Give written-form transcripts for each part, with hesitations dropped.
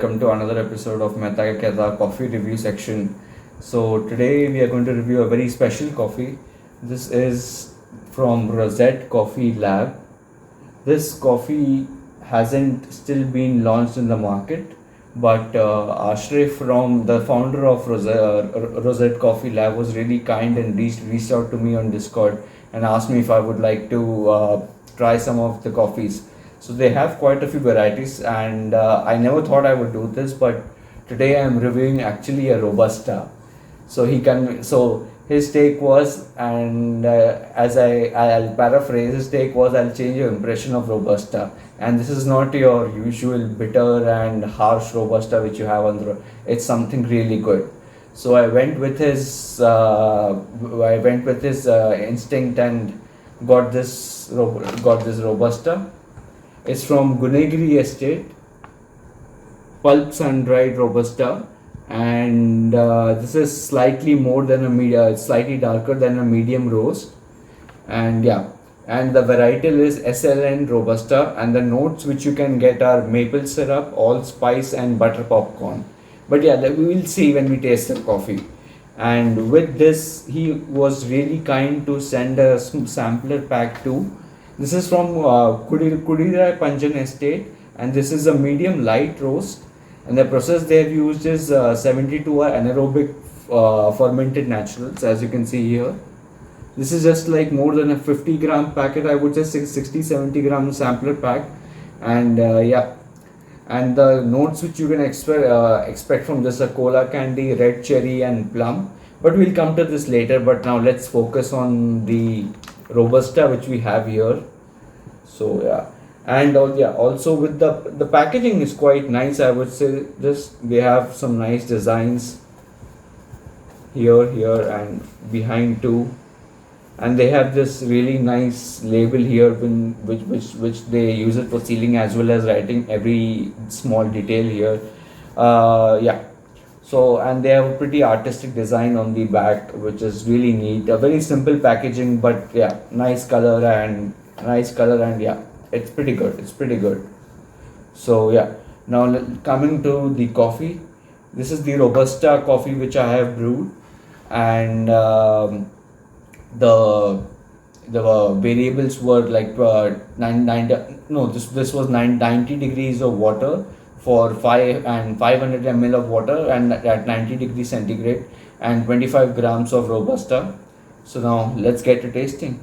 welcome to another episode of Mehta Kehta coffee review section. So today we are going to review a very special coffee. This is from Rosette Coffee Lab. This coffee hasn't still been launched in the market, but Ashraf, from the founder of Rosette Coffee Lab, was really kind and reached out to me on Discord and asked me if I would like to try some of the coffees. So they have quite a few varieties, and I never thought I would do this, but today I am reviewing actually a Robusta. So his take was, and I'll paraphrase, his take was, I'll change your impression of Robusta, and this is not your usual bitter and harsh Robusta which you have on the road. It's something really good. So I went with his instinct and got this Robusta. It's from Gungegiri estate, pulp sun-dried Robusta, and this is slightly more than slightly darker than a medium roast, and and the varietal is SLN Robusta, and the notes which you can get are maple syrup, allspice, and butter popcorn. But we will see when we taste the coffee. And with this, he was really kind to send a sampler pack too. This is from Kudirai Panjan Estate, and this is a medium light roast. And the process they have used is 72-hour anaerobic fermented naturals, as you can see here. This is just like more than a 50-gram packet, I would say 60-70-gram sampler pack. And and the notes which you can expect from this are cola candy, red cherry, and plum. But we'll come to this later. But now let's focus on the Robusta which we have here. So and also with the packaging is quite nice, I would say. They have some nice designs here and behind too, and they have this really nice label here which they use it for sealing as well as writing every small detail here. So, and they have a pretty artistic design on the back, which is really neat. A very simple packaging, but nice color and it's pretty good. It's pretty good. So now coming to the coffee. This is the Robusta coffee which I have brewed, and the variables were like this was 90 degrees of water for 500 ml of water, and at 90 degrees centigrade, and 25 grams of Robusta. So now let's get to tasting.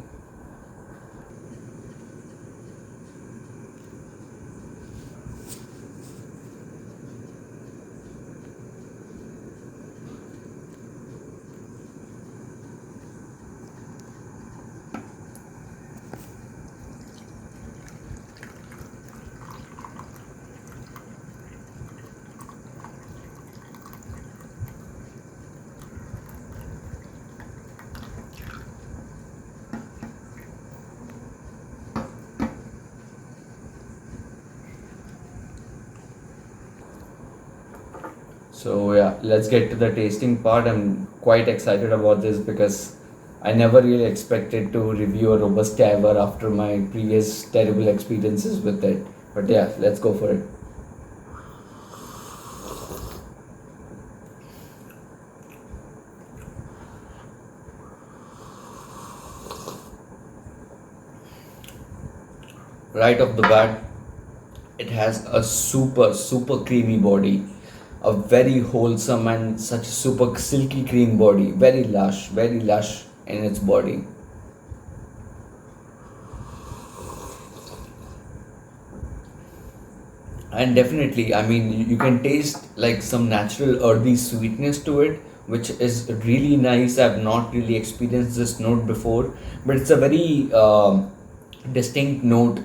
So let's get to the tasting part. I'm quite excited about this because I never really expected to review a Robusta ever after my previous terrible experiences with it. But let's go for it. Right off the bat, it has a super creamy body, a very wholesome and such a super silky clean body, very lush in its body. And definitely, I mean, you can taste like some natural earthy sweetness to it, which is really nice. I've not really experienced this note before, but it's a very distinct note,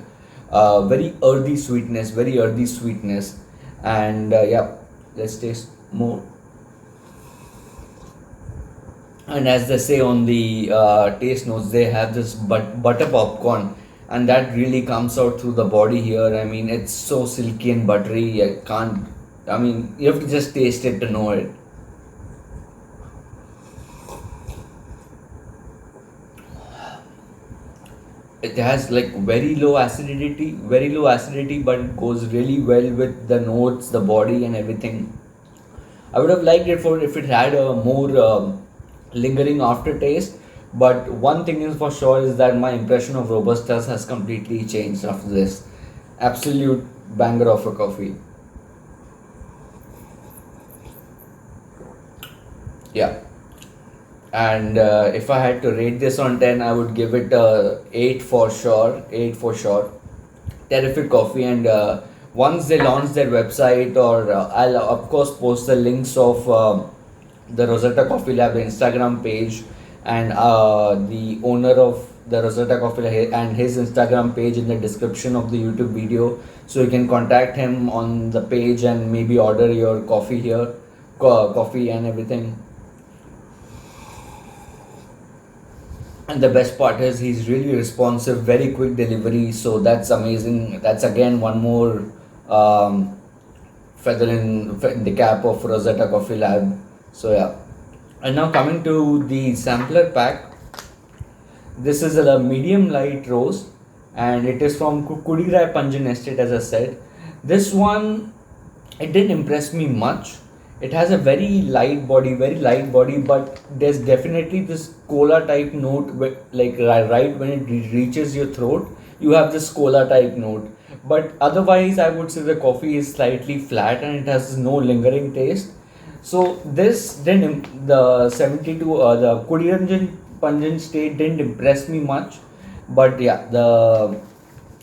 very earthy sweetness, and let's taste more. And as they say on the taste notes, they have this butter popcorn, and that really comes out through the body here. I mean, it's so silky and buttery. You have to just taste it to know it. It has like very low acidity, but it goes really well with the notes, the body, and everything. I would have liked it for if it had a more lingering aftertaste. But one thing is for sure is that my impression of Robustas has completely changed after this. Absolute banger of a coffee. Yeah. And if I had to rate this on 10, I would give it 8 for sure. 8 for sure. Terrific coffee. And once they launch their website, or I'll of course post the links of the Rosetta Coffee Lab Instagram page, and the owner of the Rosetta Coffee Lab and his Instagram page in the description of the YouTube video, so you can contact him on the page and maybe order your coffee here, coffee and everything. And the best part is he's really responsive, very quick delivery. So that's amazing. That's again one more um, feather in the cap of Rosetta Coffee Lab. So yeah. And now coming to the sampler pack. This is a medium light roast, and it is from Kudirai Panjan Estate, as I said. This one, it didn't impress me much. It has a very light body, but there's definitely this cola type note, like right when it reaches your throat, you have this cola type note. But otherwise, I would say the coffee is slightly flat and it has no lingering taste. So this didn't the 72 the Kudiranjan Panjan state didn't impress me much, but yeah, the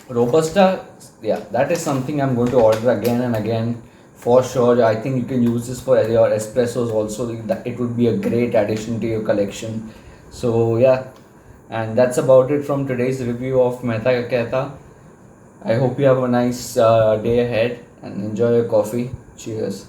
Robusta, yeah, that is something I'm going to order again and again for sure. I think you can use this for your espressos also. It would be a great addition to your collection. So yeah, and that's about it from today's review of Mehta Kehta. I hope you have a nice day ahead and enjoy your coffee. Cheers.